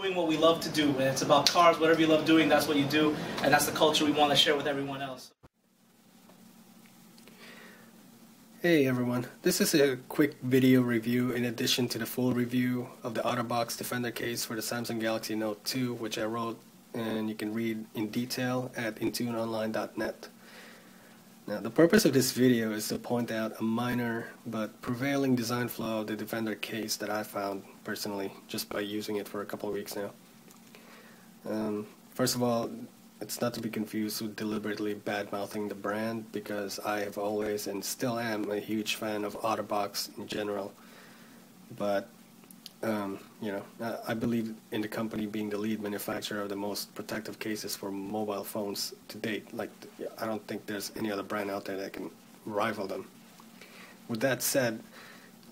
doing what we love to do, and it's about cars. Whatever you love doing, that's what you do, and that's the culture we want to share with everyone else. Hey everyone, this is a quick video review in addition to the full review of the OTTERBOX Defender case for the Samsung Galaxy Note 2, which I wrote and you can read in detail at intuneonline.net. Now, the purpose of this video is to point out a minor but prevailing design flaw of the Defender case that I found personally just by using it for a couple of weeks now. First of all, it's not to be confused with deliberately bad-mouthing the brand, because I have always and still am a huge fan of OTTERBOX in general. But I believe in the company being the lead manufacturer of the most protective cases for mobile phones to date. Like, I don't think there's any other brand out there that can rival them. With that said,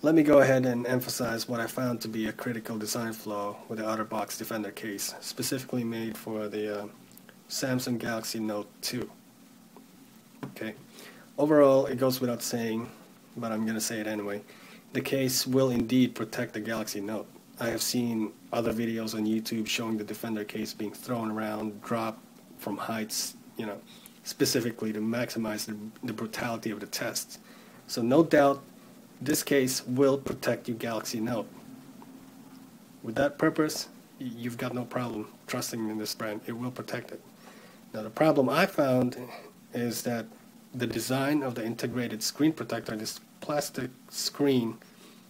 let me go ahead and emphasize what I found to be a critical design flaw with the OTTERBOX Defender case, specifically made for the Samsung Galaxy Note 2. Okay. Overall, it goes without saying, but I'm going to say it anyway. The case will indeed protect the Galaxy Note. I have seen other videos on YouTube showing the Defender case being thrown around, dropped from heights, specifically to maximize the brutality of the test. So no doubt, this case will protect your Galaxy Note. With that purpose, you've got no problem trusting in this brand. It will protect it. Now, the problem I found is that the design of the integrated screen protector, this plastic screen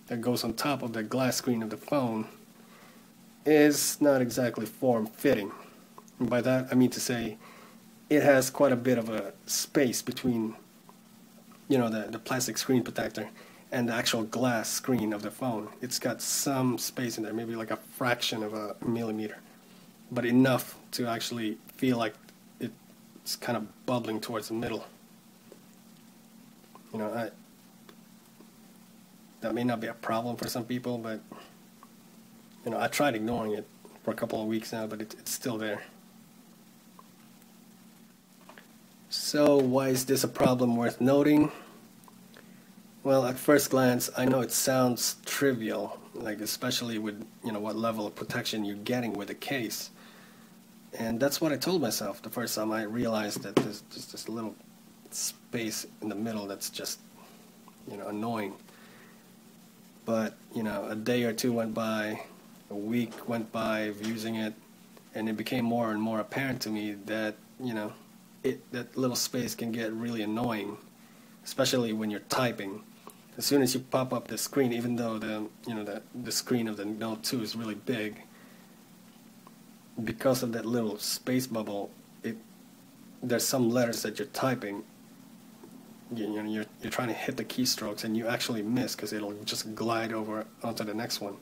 that goes on top of the glass screen of the phone, is not exactly form-fitting. And by that I mean to say it has quite a bit of a space between the plastic screen protector and the actual glass screen of the phone. It's got some space in there, maybe like a fraction of a millimeter, but enough to actually feel like it's kind of bubbling towards the middle. That may not be a problem for some people, but I tried ignoring it for a couple of weeks now, but it's still there. So why is this a problem worth noting? Well, at first glance, I know it sounds trivial, like especially with what level of protection you're getting with a case. And that's what I told myself the first time I realized that there's just this little space in the middle that's just annoying. But a day or two went by, a week went by of using it, and it became more and more apparent to me that that little space can get really annoying, especially when you're typing. As soon as you pop up the screen, even though the screen of the Note 2 is really big, because of that little space bubble, there's some letters that you're typing. You're trying to hit the keystrokes and you actually miss because it'll just glide over onto the next one.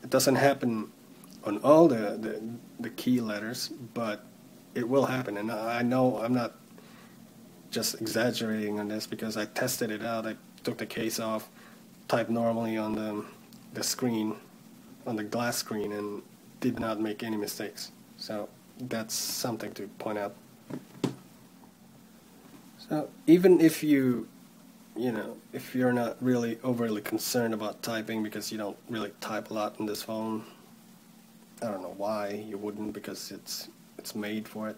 It doesn't happen on all the key letters, but it will happen. And I know I'm not just exaggerating on this because I tested it out. I took the case off, typed normally on the screen, on the glass screen, and did not make any mistakes. So that's something to point out. So even if if you're not really overly concerned about typing because you don't really type a lot on this phone, I don't know why you wouldn't, because it's made for it.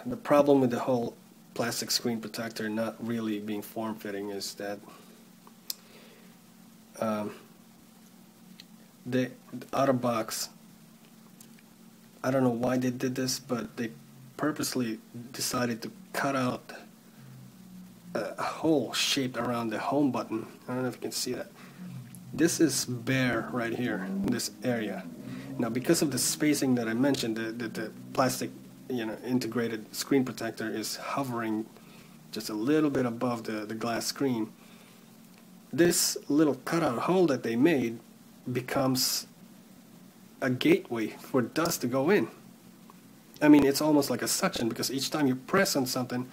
The problem with the whole plastic screen protector not really being form-fitting is that the OTTERBOX, I don't know why they did this, but they purposely decided to cut out a hole shaped around the home button. I don't know if you can see that. This is bare right here in this area. Now, because of the spacing that I mentioned, the plastic integrated screen protector is hovering just a little bit above the glass screen. This little cutout hole that they made becomes a gateway for dust to go in. I mean, it's almost like a suction, because each time you press on something,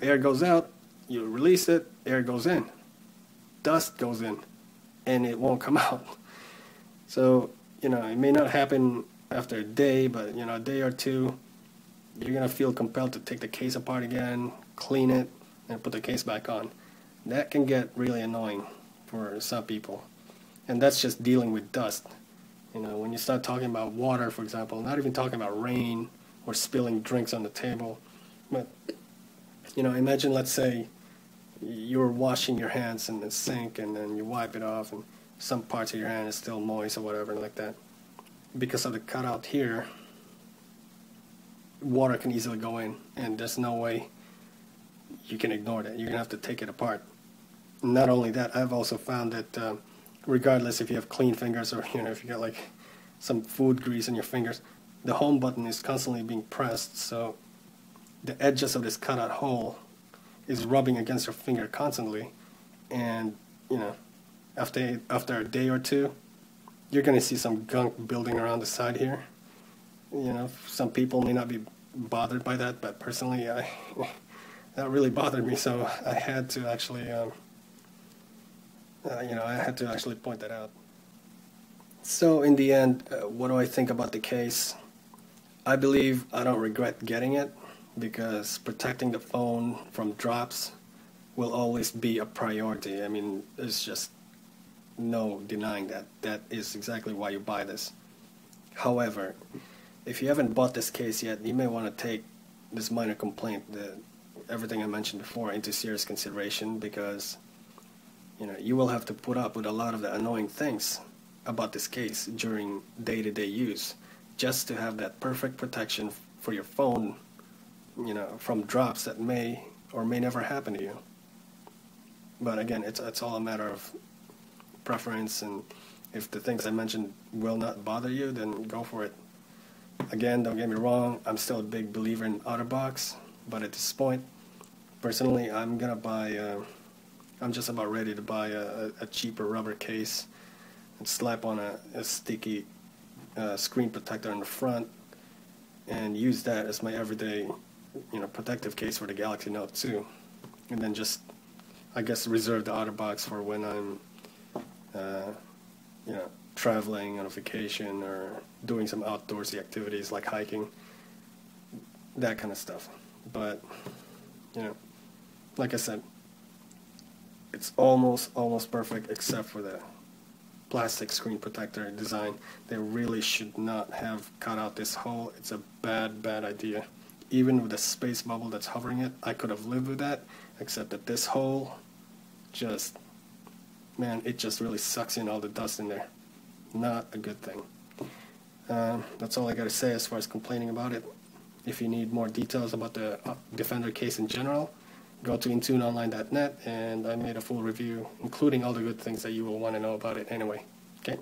air goes out, you release it, air goes in, dust goes in, and it won't come out. So, it may not happen after a day, but, a day or two, you're going to feel compelled to take the case apart again, clean it, and put the case back on. That can get really annoying for some people. And that's just dealing with dust. You know, when you start talking about water, for example, not even talking about rain or spilling drinks on the table, but, you know, imagine, let's say, you're washing your hands in the sink and then you wipe it off and some parts of your hand is still moist or whatever like that. Because of the cutout here, water can easily go in, and there's no way you can ignore that. You're going to have to take it apart. Not only that, I've also found that regardless if you have clean fingers or, you know, if you got like some food grease in your fingers, the home button is constantly being pressed, so the edges of this cutout hole is rubbing against your finger constantly, and, you know, after a day or two, you're going to see some gunk building around the side here. You know, some people may not be bothered by that, but personally, that really bothered me, so I had to actually, I had to actually point that out. So in the end, what do I think about the case? I believe I don't regret getting it, because protecting the phone from drops will always be a priority. I mean, there's just no denying that. That is exactly why you buy this. However, if you haven't bought this case yet, you may want to take this minor complaint, everything I mentioned before, into serious consideration, because, you know, you will have to put up with a lot of the annoying things about this case during day-to-day use, just to have that perfect protection for your phone, you know, from drops that may or may never happen to you. But again, it's all a matter of preference, and if the things I mentioned will not bother you, then go for it. Again, don't get me wrong, I'm still a big believer in OTTERBOX, but at this point, personally, I'm just about ready to buy a cheaper rubber case and slap on a sticky screen protector in the front and use that as my everyday, you know, protective case for the Galaxy Note 2, and then just, I guess, reserve the OTTERBOX for when I'm, you know, traveling on a vacation or doing some outdoorsy activities like hiking, that kind of stuff. But, you know, like I said, it's almost perfect except for the plastic screen protector design. They really should not have cut out this hole. It's a bad idea. Even with the space bubble that's hovering it, I could have lived with that, except that this hole just, man, it just really sucks in all the dust in there. Not a good thing. That's all I got to say as far as complaining about it. If you need more details about the Defender case in general, go to intuneonline.net, and I made a full review, including all the good things that you will want to know about it anyway. Okay?